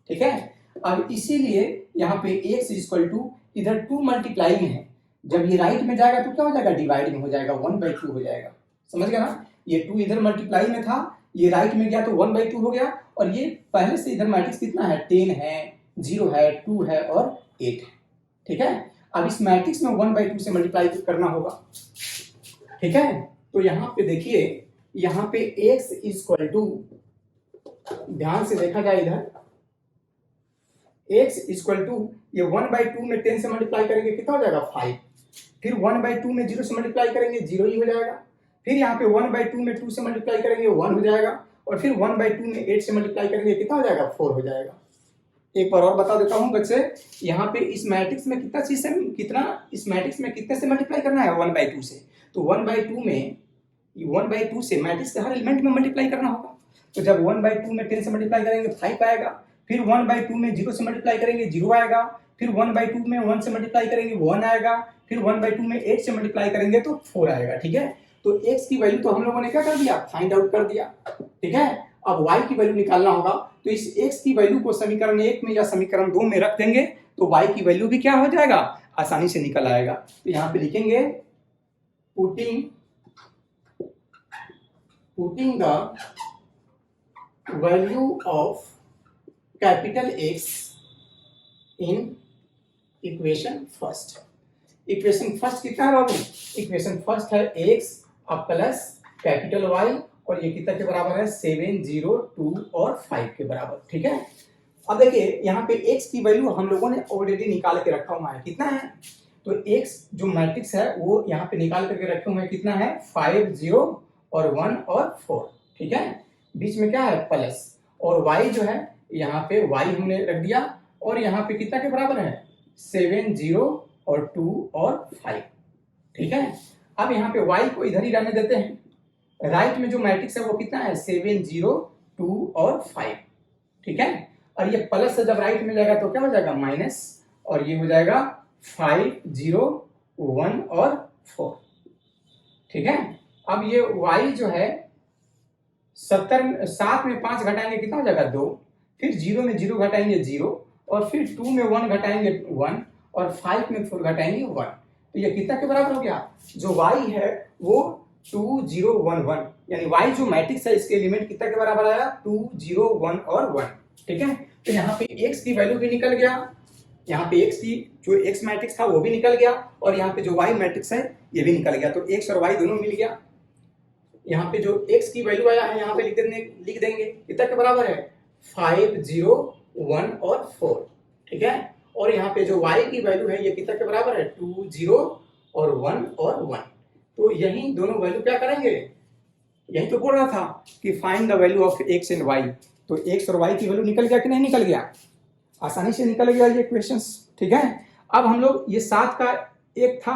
ठीक है। अब इसीलिए यहाँ पे x इक्वल टू इधर 2 मल्टीप्लाई में है, जब ये राइट में जाएगा तो क्या हो जाएगा, डिवाइड में हो जाएगा, 1/2 हो जाएगा, समझ गया ना। ये 2 इधर मल्टीप्लाई में था, ये राइट में गया तो 1/2 हो गया, और ये पहले से इधर मैट्रिक्स कितना है, 10 है, 0 है, 2 है और 8 है, ठीक है। अब इस मैट्रिक्स में 1/2 से मल्टीप्लाई करना होगा, ठीक है। तो यहाँ पे देखिए, यहाँ पे x इक्वल टू, ध्यान से देखा जाए इधर, x इक्वल टू ये 1/2 में 10 से मल्टीप्लाई करेंगे कितना हो जाएगा, 5, फिर 1/2 में 0 से मल्टीप्लाई करेंगे 0 ही हो जाएगा, फिर यहाँ पे 1/2 में 2 से मल्टीप्लाई करेंगे 1 हो जाएगा, और फिर 1/2 में 8 से मल्टीप्लाई करेंगे कितना हो जाएगा 4 हो जाएगा। एक बार और बता देता हूँ बच्चे, यहाँ पे इस मैट्रिक्स में कितना चीज से इस मैट्रिक्स में कितने से मल्टीप्लाई करना है 1/2 से, तो 1/2 से मैट्रिक्स के हर एलिमेंट में मल्टीप्लाई करना होगा। तो जब 1/2 में 10 से मल्टीप्लाई करेंगे 5 आएगा, फिर 1/2 में 0 से मल्टीप्लाई करेंगे 0 आएगा, फिर 1/2 में 1 से मल्टीप्लाई करेंगे 1 आएगा, फिर 1/2 में 8 से मल्टीप्लाई करेंगे तो 4 आएगा। ठीक है, तो x की वैल्यू तो हम लोगों ने क्या कर दिया, फाइंड आउट कर दिया। ठीक है, अब y की वैल्यू निकालना होगा, तो इस x की वैल्यू को समीकरण 1 में या समीकरण 2 में रख देंगे तो y की वैल्यू भी क्या हो जाएगा, आसानी से निकल आएगा। तो यहाँ पे लिखेंगे putting the value of capital X in equation first. Equation first कितना है बाबू, इक्वेशन फर्स्ट है x अब प्लस कैपिटल Y, और ये कितना के बराबर है 7, 0, 2 और 5 के बराबर। ठीक है, अब देखिए यहाँ पे x की वैल्यू हम लोगों ने ऑलरेडी निकाल के रखा हुआ है, कितना है, तो x जो मैट्रिक्स है वो यहाँ पे निकाल करके रखे हुए हैं, कितना है 5, 0 और 1 और 4। ठीक है, बीच में क्या है प्लस, और y जो है यहाँ पे y हमने रख दिया, और यहाँ पे कितना के बराबर है 7, 0 और 2 और 5। ठीक है, अब यहाँ पे y को इधर ही रहने देते हैं, राइट में जो मैट्रिक्स है वो कितना है 7, 0, 2 और 5। ठीक है, और ये प्लस से जब राइट में जाएगा तो क्या हो जाएगा माइनस, और ये हो जाएगा 5, 0, 1 और 4। ठीक है, अब ये y जो है 7 में 5 घटाएंगे कितना हो जाएगा 2, फिर 0 में 0 घटाएंगे 0, और फिर 2 में 1 घटाएंगे 1, और 5 में 4 घटाएंगे 1। तो ये कितना के बराबर हो गया, जो y है वो 2, 0, 1, 1, यानी y जो मैट्रिक्स है इसके एलिमेंट कितना के बराबर आया 2, 0, 1 और 1। ठीक है, तो यहाँ पे x की वैल्यू भी निकल गया, यहाँ पे x की जो x मैट्रिक्स था वो भी निकल गया, और यहाँ पे जो y मैट्रिक्स है ये भी निकल गया, तो x और y दोनों मिल गया। यहाँ पे जो x की वैल्यू आया है यहाँ पे लिख देंगे कितना के बराबर है 5, 0, 1 और 4। ठीक है, और यहाँ पे जो y की वैल्यू है ये कितना के बराबर है 2, 0 और 1 और 1। तो यही दोनों वैल्यू क्या करेंगे, यही तो बोल रहा था कि find the value of x and y, तो x और y की वैल्यू निकल गया कि नहीं निकल गया, आसानी से निकल गया ये क्वेश्चंस। ठीक है, अब हम लोग ये 7 का एक था,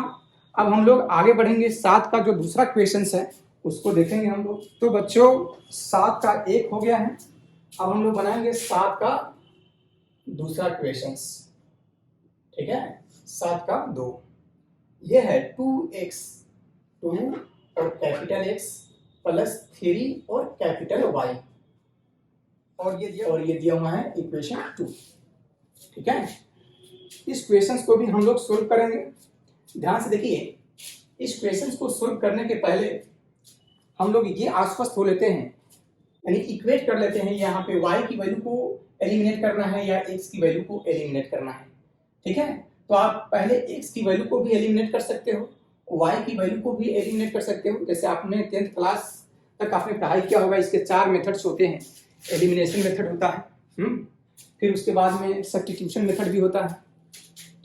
अब हम लोग आगे बढ़ेंगे, 7 का जो दूसरा क्वेश्चंस है उसको देखेंगे हम लोग। तो बच्चों 7 का एक हो गया है, अब हम लोग बनाएंगे 7 का दूसरा क्वेश्चंस। ठीक है, 7 का 2, ये है 2x 2 और कैपिटल X प्लस 3 और कैपिटल Y, और ये दिया हुआ है इक्वेशन 2। ठीक है, इस क्वेश्चंस को भी हम लोग सोल्व करेंगे। ध्यान से देखिए, इस क्वेश्चंस को सोल्व करने के पहले हम लोग ये आश्वस्त हो लेते हैं, यानी इक्वेट कर लेते हैं, यहाँ पे y की वैल्यू को एलिमिनेट करना है या x की वैल्यू को एलिमिनेट करना है। ठीक है, तो आप पहले x की वैल्यू को भी एलिमिनेट कर सकते हो, y की वैल्यू को भी एलिमिनेट कर सकते हो। जैसे आपने 10th क्लास तक आपने पढ़ाई किया होगा, इसके 4 मेथड्स होते हैं। एलिमिनेशन मेथड होता है, फिर उसके बाद में सब्स्टिट्यूशन मेथड भी होता है।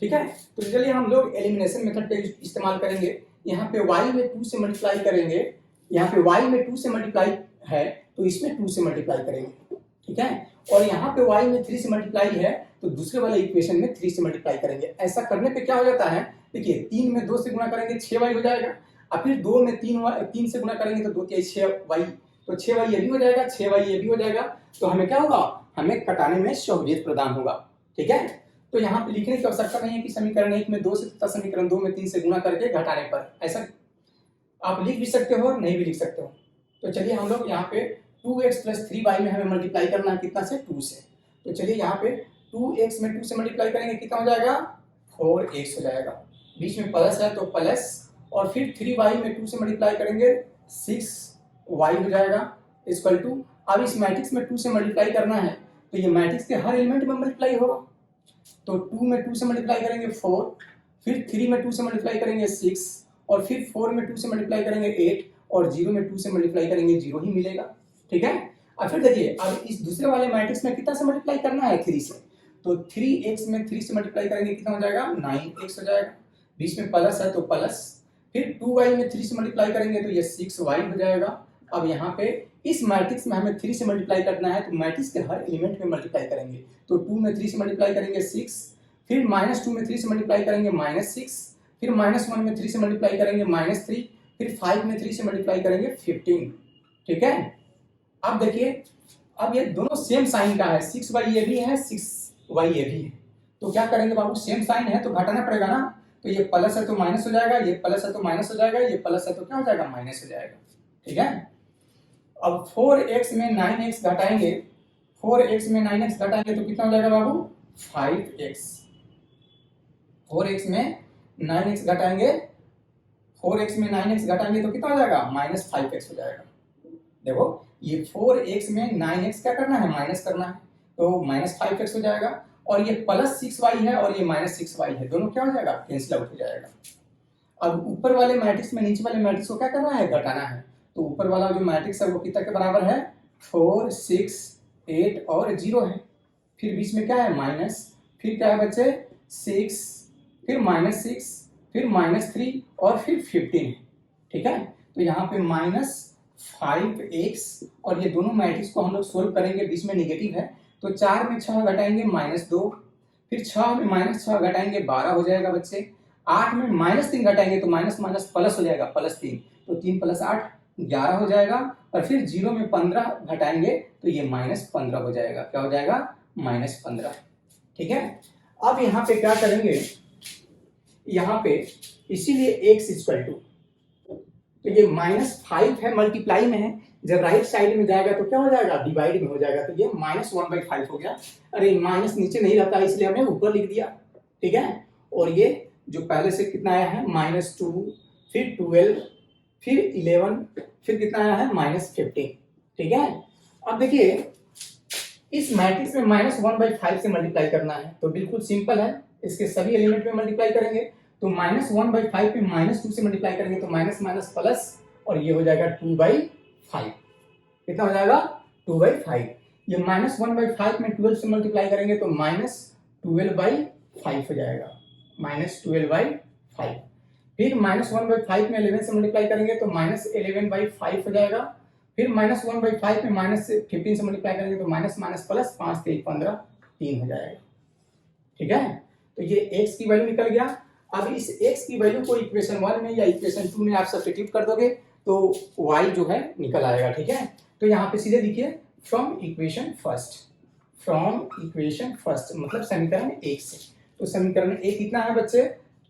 ठीक है, तो चलिए हम लोग एलिमिनेशन मेथड का इस्तेमाल करेंगे। यहाँ पे y में 2 से मल्टीप्लाई करेंगे, यहाँ पे y में 2 से मल्टीप्लाई है तो इसमें 2 से मल्टीप्लाई करेंगे। ठीक है, और यहाँ पे y में 3 से मल्टीप्लाई है तो दूसरे वाले इक्वेशन में 3 से मल्टीप्लाई करेंगे। ऐसा करने पे क्या हो जाता है, देखिए 3 में 2 से गुणा करेंगे 6y हो जाएगा, और फिर 2 में 3 से गुणा करेंगे तो 2 3 6y, तो 6y ये भी हो जाएगा, 6y ये भी हो जाएगा, तो हमें क्या होगा, हमें कटाने में सहूलियत प्रदान होगा। ठीक है, तो यहाँ पे लिखने की आवश्यकता नहीं है कि समीकरण 1 में 2 से तथा समीकरण 2 में 3 से गुणा करके घटाने पर, ऐसा आप लिख भी सकते हो और नहीं भी लिख सकते हो। तो चलिए हम लोग यहाँ पे 2x प्लस 3y में हमें मल्टीप्लाई करना है कितना से 2 से, तो चलिए यहाँ पे 2x में 2 से मल्टीप्लाई करेंगे कितना हो जाएगा 4x हो जाएगा, बीच में प्लस है तो प्लस, और फिर 3y में 2 से मल्टीप्लाई करेंगे 6y हो जाएगा इक्वल टू, अब इस मैट्रिक्स में 2 से मल्टीप्लाई करना है तो ये मैट्रिक्स के हर एलिमेंट में मल्टीप्लाई होगा, तो 2 में 2 से मल्टीप्लाई करेंगे 4, फिर 3 में 2 से मल्टीप्लाई करेंगे 6, और फिर 4 में 2 से मल्टीप्लाई करेंगे 8, और 0 में 2 से मल्टीप्लाई करेंगे 0 ही मिलेगा। ठीक है, अब फिर देखिए अब इस दूसरे वाले मैट्रिक्स में कितना से मल्टीप्लाई करना है 3 से, तो 3x में 3 से मल्टीप्लाई करेंगे कितना हो जाएगा 9x हो जाएगा, बीच में प्लस है तो प्लस, फिर 2y में 3 से मल्टीप्लाई करेंगे तो ये 6y हो जाएगा। अब यहाँ पे इस मैट्रिक्स में हमें 3 से मल्टीप्लाई करना है, तो मैट्रिक्स के हर एलिमेंट में मल्टीप्लाई करेंगे। तो 2 में 3 से मल्टीप्लाई करेंगे 6, फिर -2 में 3 से मल्टीप्लाई करेंगे -6, फिर -1 में 3 से मल्टीप्लाई करेंगे -3, फिर 5 में 3 से मल्टीप्लाई करेंगे 15। ठीक है, अब देखिए, अब ये दोनों सेम साइन का है, 6y ये भी है, 6y ये भी है, तो क्या करेंगे बाबू, सेम साइन है तो घटाना पड़ेगा ना। तो ये प्लस है तो माइनस हो जाएगा, ये प्लस है तो माइनस हो जाएगा, ये प्लस है तो क्या हो जाएगा, माइनस हो जाएगा। ठीक है, अब 4x में 9x घटाएंगे, 4x में 9x घटाएंगे तो कितना हो जाएगा बाबू, 5x। 4x में 9x घटाएंगे, 4x में 9x घटाएंगे तो कितना हो जाएगा, -5x हो जाएगा। देखो, ये 4x में 9x क्या करना है, माइनस करना है, तो -5x हो जाएगा। और ये +6y है और ये -6y है, दोनों क्या हो जाएगा, कैंसिल आउट हो जाएगा। अब ऊपर वाले मैट्रिक्स में नीचे वाले मैट्रिक्स को क्या करना है, घटाना है। तो ऊपर वाला जो मैट्रिक्स है वो कितना के बराबर है, 4, 6, 8 और 0 है। फिर बीच में क्या है, माइनस, फिर क्या है बच्चे, 6, फिर -6, फिर -3 और फिर 15 है। ठीक है, तो यहाँ पे -5x, और ये दोनों मैट्रिक्स को हम लोग सोल्व करेंगे, बीच में नेगेटिव है, तो 4 में 6 घटाएंगे -2, फिर 6 में -6 घटाएंगे 12 हो जाएगा बच्चे। 8 में -3 घटाएंगे तो माइनस माइनस प्लस हो जाएगा, +3, तो 3 + 8 11 हो जाएगा। और फिर 0 में 15 घटाएंगे तो ये -15 हो जाएगा, क्या हो जाएगा, -15। ठीक है, अब यहाँ पे क्या करेंगे, यहाँ पे इसीलिए x इक्वल टू, तो ये -5 है, मल्टीप्लाई में है, जब राइट साइड में जाएगा तो क्या हो जाएगा, डिवाइड में हो जाएगा, तो ये -1/5 हो गया। अरे माइनस नीचे नहीं रहता इसलिए हमने ऊपर लिख दिया। ठीक है, और ये जो पहले से कितना आया है, -2, फिर 12, फिर 11, फिर कितना आया है, -15। ठीक है, अब देखिए इस मैट्रिक्स में -1/5 से मल्टीप्लाई करना है, तो बिल्कुल सिंपल है, इसके सभी एलिमेंट में मल्टीप्लाई करेंगे। तो -1/5 पे -2 से मल्टीप्लाई करेंगे तो माइनस माइनस प्लस, और ये हो जाएगा 2/5। कितना हो जाएगा, 2/5। ये -1/5 में 12 से मल्टीप्लाई करेंगे तो -12/5 हो जाएगा, -12/5। फिर -1/5 में 11 से मल्टीप्लाई करेंगे तो -11/5 हो जाएगा। फिर -1/5 में -15 से मल्टीप्लाई करेंगे तो माइनस माइनस प्लस, 5 3 15, 3 हो जाएगा। ठीक है, तो ये x की वैल्यू निकल गया। अब इस x की वैल्यू को इक्वेशन 1 में या इक्वेशन 2 में आप सब्स्टिट्यूट कर दोगे तो y जो है निकल आएगा। ठीक है, तो यहाँ पे सीधे लिखिए फ्रॉम इक्वेशन फर्स्ट, मतलब समीकरण 1 से। तो समीकरण 1 कितना है बच्चे,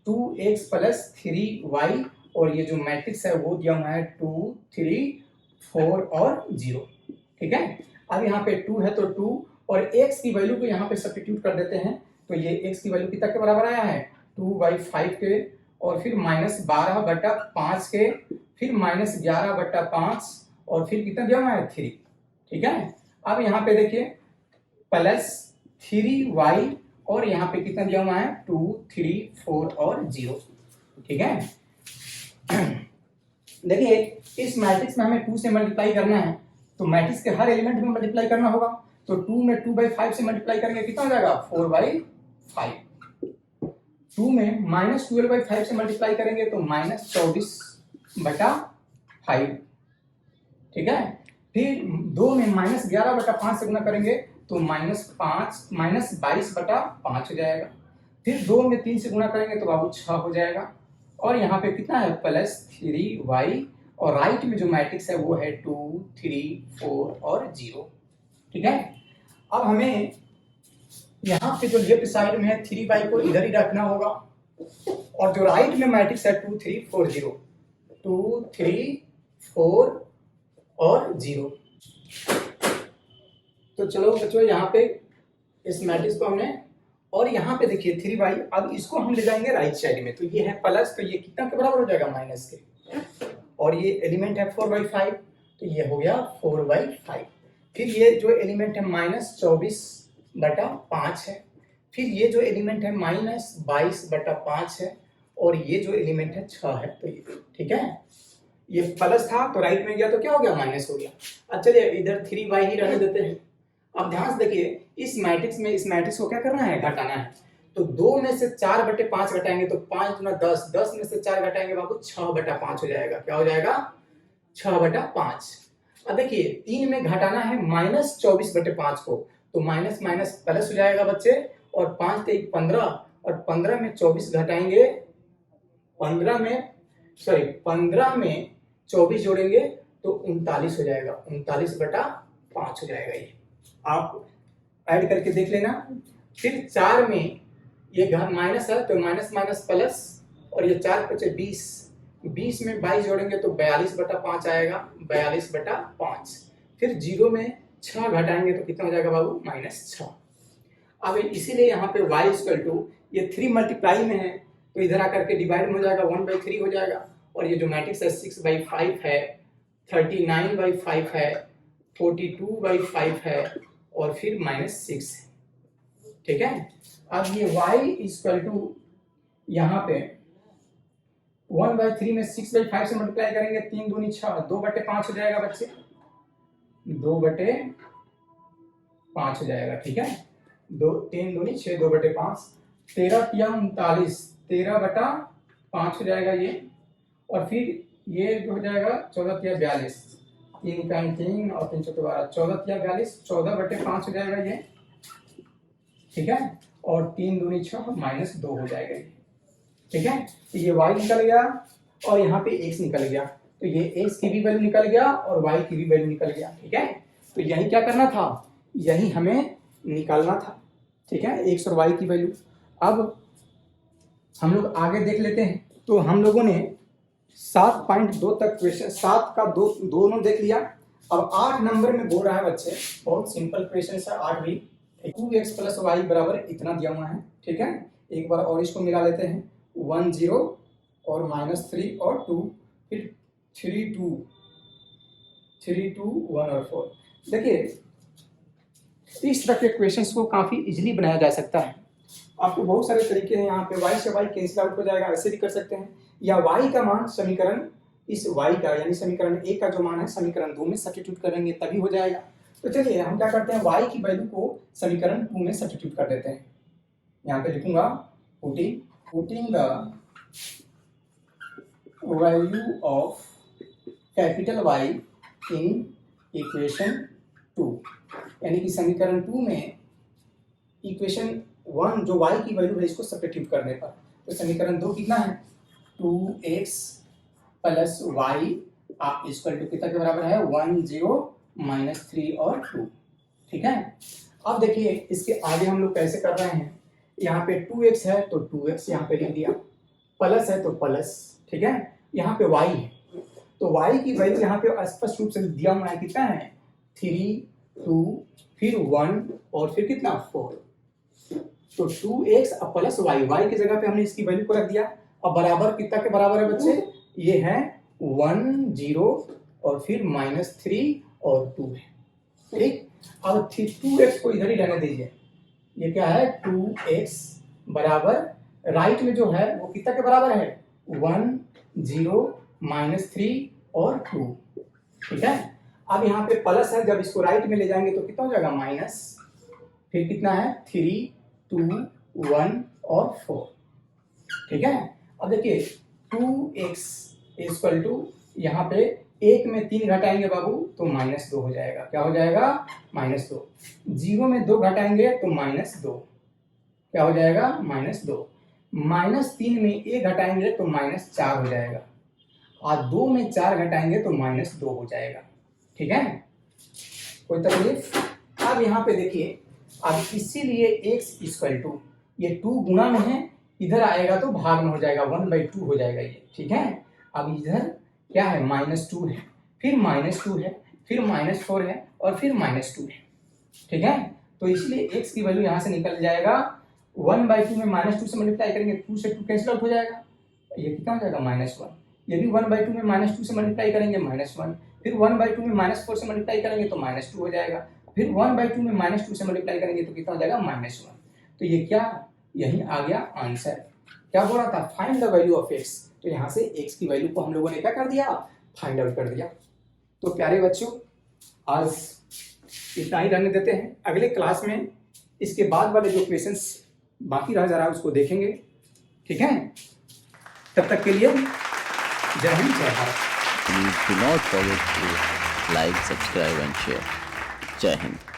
2x + 3y, और ये जो मैट्रिक्स है वो दिया हुआ है 2, 3, 4 और 0। ठीक है, अब यहाँ पे 2 है तो 2, और x की वैल्यू को यहाँ पे सब्स्टिट्यूट कर देते हैं, तो ये x की वैल्यू कितना के बराबर आया है, 2/5 के, और फिर -12/5 के, फिर -11/5, और फिर कितना दिया हुआ है, 3। ठीक है, अब यहाँ पे देखिए +3y, और यहाँ पे कितना दिया हुआ है, 2, 3, 4 और 0। ठीक है, देखिए इस मैट्रिक्स में हमें 2 से मल्टीप्लाई करना है, तो मैट्रिक्स के हर एलिमेंट में मल्टीप्लाई करना होगा। तो 2 में 2/5 से मल्टीप्लाई करेंगे कितना हो जाएगा, 4/5। 2 में -12/5 से मल्टीप्लाई करेंगे तो -24/5। ठीक है, फिर 2 में -11/5 से गुना करेंगे तो -22/5 हो जाएगा। फिर 2 में 3 से गुना करेंगे तो बाबू 6 हो जाएगा। और यहाँ पे कितना है, +3y, और राइट में जो मैट्रिक्स है वो है 2, 3, 4 और 0। ठीक है, अब हमें यहाँ पे जो लेफ्ट साइड में है 3y को इधर ही रखना होगा, और जो राइट में मैट्रिक्स है 2, 3, 4, 0, 2, 3, 4 और 0। तो चलो बच्चों यहाँ पे इस मैट्रिक्स को हमने, और यहाँ पे देखिए 3y, अब इसको हम ले जाएंगे राइट साइड में, तो ये है प्लस, तो ये कितना के बराबर हो जाएगा, माइनस के, और ये एलिमेंट है 4/5, तो ये हो गया 4/5। फिर ये जो एलिमेंट है -24/5 है, फिर ये जो एलिमेंट है -22/5 है, और ये जो एलिमेंट है 6 है। तो ये, ठीक है, ये प्लस था तो राइट में गया तो क्या हो गया, माइनस हो गया। अब चलिए इधर 3y ही रहने देते हैं। अब ध्यान से देखिए इस मैट्रिक्स में इस मैट्रिक्स को क्या करना है, घटाना है। तो 2 में से 4/5 घटाएंगे तो 5 गुना 10, 10 में से 4 घटाएंगे बाबू 6/5 हो जाएगा। क्या हो जाएगा? 6/5। अब देखिए 3 में घटाना है -24/5 को, तो माइनस माइनस प्लस हो जाएगा बच्चे, और 5 × 1 15, और 15 में 24 घटाएंगे, 15 में 24 जोड़ेंगे तो 39 हो जाएगा, 39/5 हो जाएगा। ये आप ऐड करके देख लेना। फिर 4 में ये घर माइनस है तो माइनस माइनस प्लस, और ये 4 × 5 20, 20 में 22 जोड़ेंगे तो 42/5 आएगा, 42/5। फिर 0 में 6 घटाएंगे तो कितना हो जाएगा बाबू? -6। अब इसीलिए यहाँ पे y = ये 3 मल्टीप्लाई में है तो इधर आकर के डिवाइड में हो जाएगा, 1/3 हो जाएगा, और ये जो मैट्रिक्स है 6/5 है, 39/5 है, 42/5 है, और फिर -6 है। ठीक है। अब ये y = यहाँ पे 1/3 में 6/5 से मल्टीप्लाई करेंगे, 3 दूनी 6, 2/5 हो जाएगा बच्चे, 2/5 हो जाएगा। ठीक है, 3 दूनी 6, 2/5, 13 × 39, 13/5 हो जाएगा ये, और फिर ये जो हो जाएगा 14 × 42, 3 का 3 और 3 × 12, 14 × 42, 14/5 हो जाएगा ये। ठीक है, और 3 दूनी 6, -2 हो जाएगा ये। ठीक है, तो ये y निकल गया और यहाँ पे x निकल गया, तो ये x की भी वैल्यू निकल गया और y की भी वैल्यू निकल गया। ठीक है, तो यही क्या करना था, यही हमें निकालना था। ठीक है, x और y की वैल्यू। अब हम लोग आगे देख लेते हैं। तो हम लोगों ने 7.2 तक क्वेश्चन, 7 का दोनों देख लिया। अब 8 नंबर में बोल रहा है बच्चे, बहुत सिंपल क्वेश्चन है 8 भी। 2x + y बराबर इतना दिया हुआ है। ठीक है, एक बार और इसको मिला लेते हैं, 1 0 और -3 और 2, फिर 3 2 1 और 4। देखिए इस तरह के क्वेश्चंस को काफ़ी इजीली बनाया जा सकता है। आपको बहुत सारे तरीके हैं, यहाँ पे y से y कैंसिल आउट हो जाएगा, ऐसे भी कर सकते हैं, या y का मान समीकरण, इस y का यानी समीकरण 1 का जो मान है समीकरण 2 में सब्स्टिट्यूट करेंगे तभी हो जाएगा। तो चलिए हम क्या करते हैं, y की वैल्यू को समीकरण 2 में सब्स्टिट्यूट कर देते हैं। यहाँ पे लिखूंगा putting the value of capital Y in equation 2, यानी कि समीकरण 2 में इक्वेशन 1 जो y की वैल्यू है इसको सब्स्टिट्यूट करने पर, तो समीकरण 2 कितना है, 2x + y = कितना के बराबर है, 1 0 -3 और 2। ठीक है, अब देखिए इसके आगे हम लोग कैसे कर रहे हैं, यहाँ पे 2x है तो 2x यहाँ पे लिख दिया, प्लस है तो प्लस। ठीक है, यहाँ पे y है तो y की वैल्यू यहाँ पे स्पष्ट रूप से दिया हुआ है, कितना है, 3 2 फिर 1 और फिर कितना 4, तो 2x + y की जगह पे हमने इसकी वैल्यू को रख दिया। अब बराबर कितना के बराबर है बच्चे, ये है 1 0 और फिर -3 और 2 है। ठीक, अब 2x को इधर ही रहने दीजिए, ये क्या है 2x बराबर राइट में जो है वो कितना के बराबर है, 1 0 -3 और 2। ठीक है, अब यहाँ पे प्लस है, जब इसको राइट में ले जाएंगे तो कितना हो जाएगा, माइनस, फिर कितना है 3 2 1 और 4। ठीक है, अब देखिए 2x = यहाँ पे 1 में 3 घटाएंगे बाबू तो -2 हो जाएगा। क्या हो जाएगा, -2। 0 में 2 घटाएंगे तो -2, क्या हो जाएगा, -2। -3 में 1 घटाएंगे तो -4 हो जाएगा, और 2 में 4 घटाएंगे तो -2 हो जाएगा। ठीक है, कोई तकलीफ। अब यहाँ पे देखिए, अब इसीलिए x = ये 2 गुणा में है, इधर आएगा तो भाग में हो जाएगा, 1/2 हो जाएगा ये। ठीक है, अब इधर क्या है, -2 है, फिर -2 है, फिर -4 है और फिर -2 है। ठीक है, तो इसलिए x की वैल्यू यहाँ से निकल जाएगा, 1/2 में -2 से मल्टीप्लाई करेंगे, 2 से 2 कैंसिल आउट हो जाएगा, ये कितना हो जाएगा, -1। ये भी 1/2 में -2 से मल्टीप्लाई करेंगे, -1, फिर 1/2 में -4 से मल्टीप्लाई करेंगे तो -2 हो जाएगा, फिर 1/2 में -2 से मल्टीप्लाई करेंगे तो कितना हो जाएगा, -1। तो ये क्या, यही आ गया आंसर। क्या बोला था, find the value of x, तो यहाँ से x की वैल्यू को हम लोगों ने क्या कर दिया, फाइंड आउट कर दिया। तो प्यारे बच्चों आज इतना ही रहने देते हैं, अगले क्लास में इसके बाद वाले जो क्वेश्चंस बाकी रह जा रहा है उसको देखेंगे, ठीक है। तब तक के लिए जय हिंद, जय Bharat. Please do not forget to like, subscribe and share. Jai Hind.